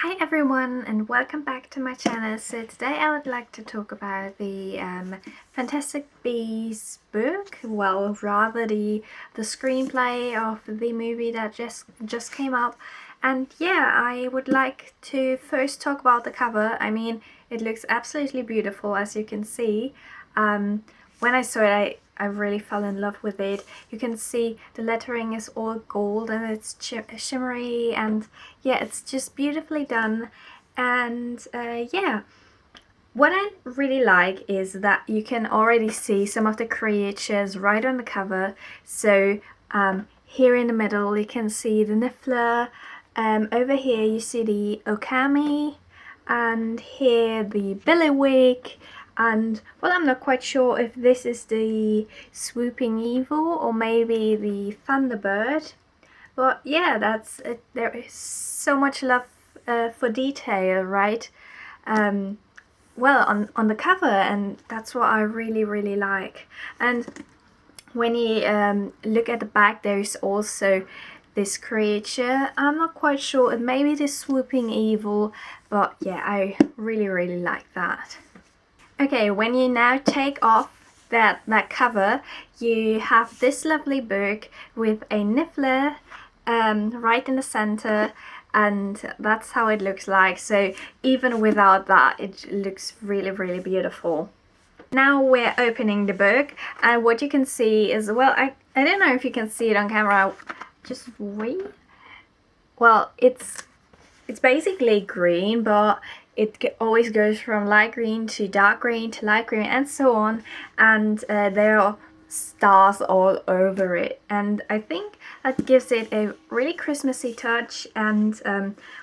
Hi everyone and welcome back to my channel. So today I would like to talk about the Fantastic Beasts book, well rather the screenplay of the movie that just came up. And yeah, I would like to first talk about the cover. I mean, it looks absolutely beautiful, as you can see. When I saw it, I really fell in love with it. You can see the lettering is all gold and it's shimmery, and yeah, it's just beautifully done. And yeah, what I really like is that you can already see some of the creatures right on the cover. So here in the middle you can see the Niffler, over here you see the Okami, and here the Billywig, and well, I'm not quite sure if this is the Swooping Evil or maybe the Thunderbird. But yeah, that's it. There is so much love for detail, right? Um, well, on the cover, and that's what I really like. And when you look at the back, there's also this creature. I'm not quite sure. It may be the Swooping Evil, but yeah, I really like that. Okay, when you now take off that cover, you have this lovely book with a Niffler right in the center, and that's how it looks like. So even without that, it looks really beautiful. Now we're opening the book, and what you can see is, well, I don't know if you can see it on camera. Just wait. Well, it's basically green, but it always goes from light green to dark green to light green and so on, and there are stars all over it, and I think that gives it a really Christmassy touch, and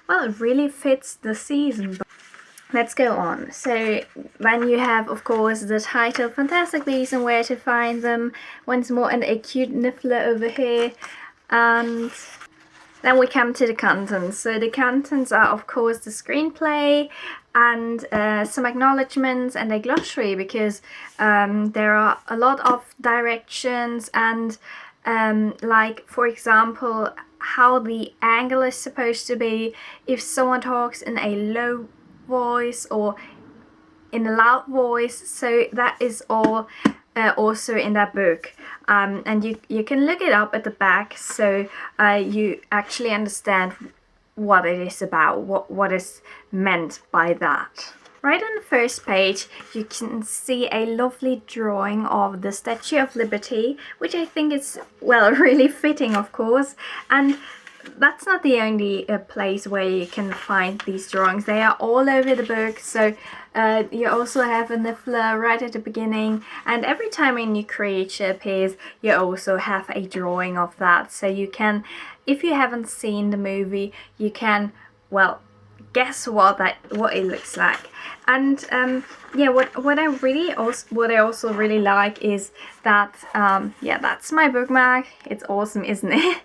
well, it really fits the season. Let's go on. So then you have, of course, the title Fantastic Beasts and Where to Find Them once more, and a cute Niffler over here, and then we come to the contents. So the contents are, of course, the screenplay and some acknowledgements and a glossary, because there are a lot of directions and like, for example, how the angle is supposed to be, if someone talks in a low voice or in a loud voice. So that is all also in that book, and you can look it up at the back, so you actually understand what it is about, what is meant by that. Right on the first page you can see a lovely drawing of the Statue of Liberty, which I think is, well, really fitting, of course. And that's not the only place where you can find these drawings. They are all over the book. So you also have a Niffler right at the beginning, and every time a new creature appears you also have a drawing of that. So you can, if you haven't seen the movie, you can, well, guess what it looks like. And yeah, what I also really like is that yeah, that's my bookmark. It's awesome, isn't it?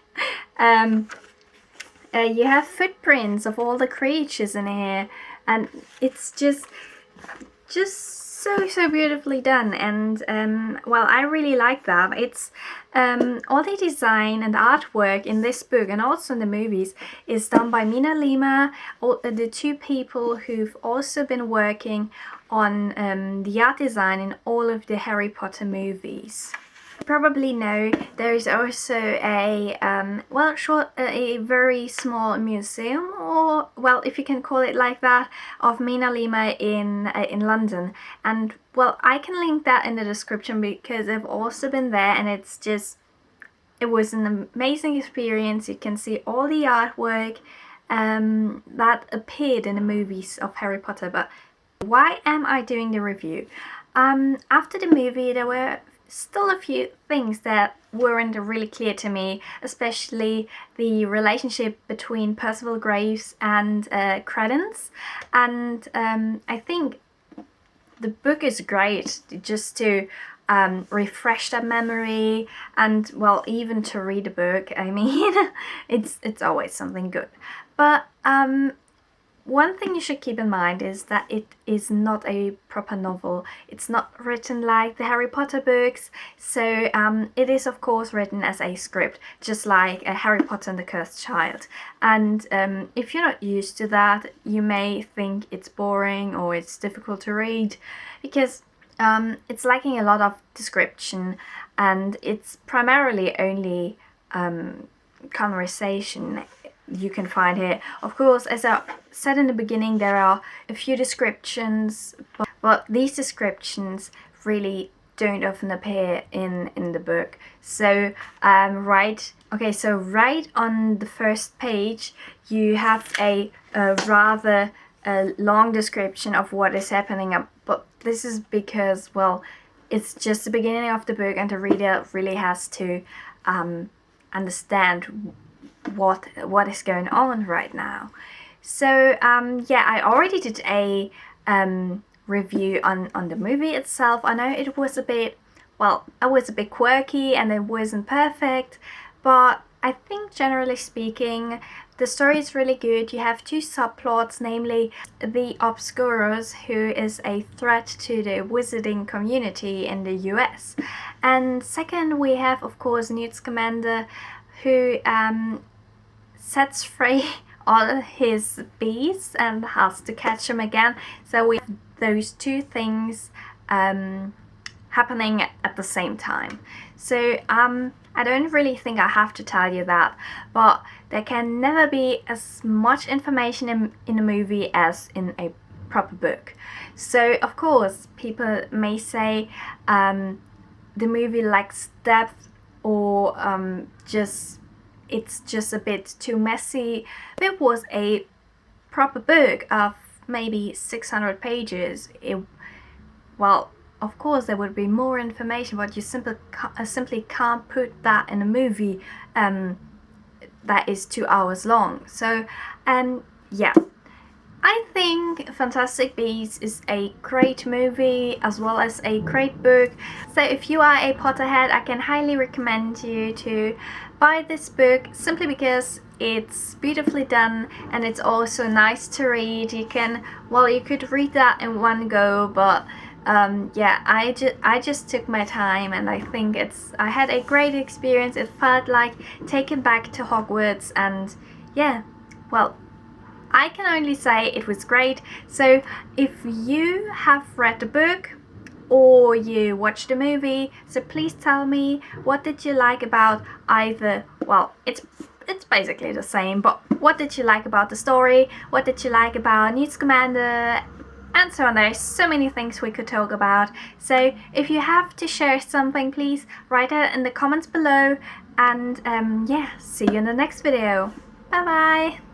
You have footprints of all the creatures in here, and it's just so beautifully done. And well, I really like that. It's all the design and artwork in this book and also in the movies is done by Mina Lima, the two people who've also been working on the art design in all of the Harry Potter movies. Probably know there is also a well, a very small museum, or well, if you can call it like that, of Mina Lima in London. And well, I can link that in the description because I've also been there, and it's just, it was an amazing experience. You can see all the artwork that appeared in the movies of Harry Potter. But why am I doing the review? After the movie, there were still a few things that weren't really clear to me, especially the relationship between Percival Graves and Credence. And I think the book is great just to refresh that memory, and well, even to read a book. I mean, it's always something good. But one thing you should keep in mind is that it is not a proper novel. It's not written like the Harry Potter books, so it is of course written as a script, just like Harry Potter and the Cursed Child. And if you're not used to that, you may think it's boring or it's difficult to read, because it's lacking a lot of description, and it's primarily only conversation you can find here. Of course, as I said in the beginning, there are a few descriptions, but these descriptions really don't often appear in the book. So right on the first page you have a rather long description of what is happening, but this is because, well, it's just the beginning of the book and the reader really has to understand what is going on right now. So yeah, I already did a review on the movie itself. I know it was a bit, well, it was a bit quirky and it wasn't perfect, but I think generally speaking the story is really good. You have two subplots, namely the Obscurus, who is a threat to the wizarding community in the US, and second we have of course Newt Scamander, who sets free all his bees and has to catch them again. So we have those two things happening at the same time. So I don't really think I have to tell you that, but there can never be as much information in a movie as in a proper book. So of course people may say the movie lacks depth, or it's just a bit too messy. If it was a proper book of maybe 600 pages, well, of course there would be more information, but you simply can't put that in a movie that is 2 hours long. So yeah, I think Fantastic Beasts is a great movie as well as a great book. So if you are a Potterhead, I can highly recommend you to buy this book, simply because it's beautifully done and it's also nice to read. You could read that in one go, but yeah, I just took my time, and I think I had a great experience. It felt like taken back to Hogwarts, and yeah, well, I can only say it was great. So if you have read the book or you watched the movie, so please tell me, what did you like about either, well, it's basically the same, but what did you like about the story, what did you like about Newt Scamander, and so on. There's so many things we could talk about. So if you have to share something, please write it in the comments below, and yeah, see you in the next video. Bye bye.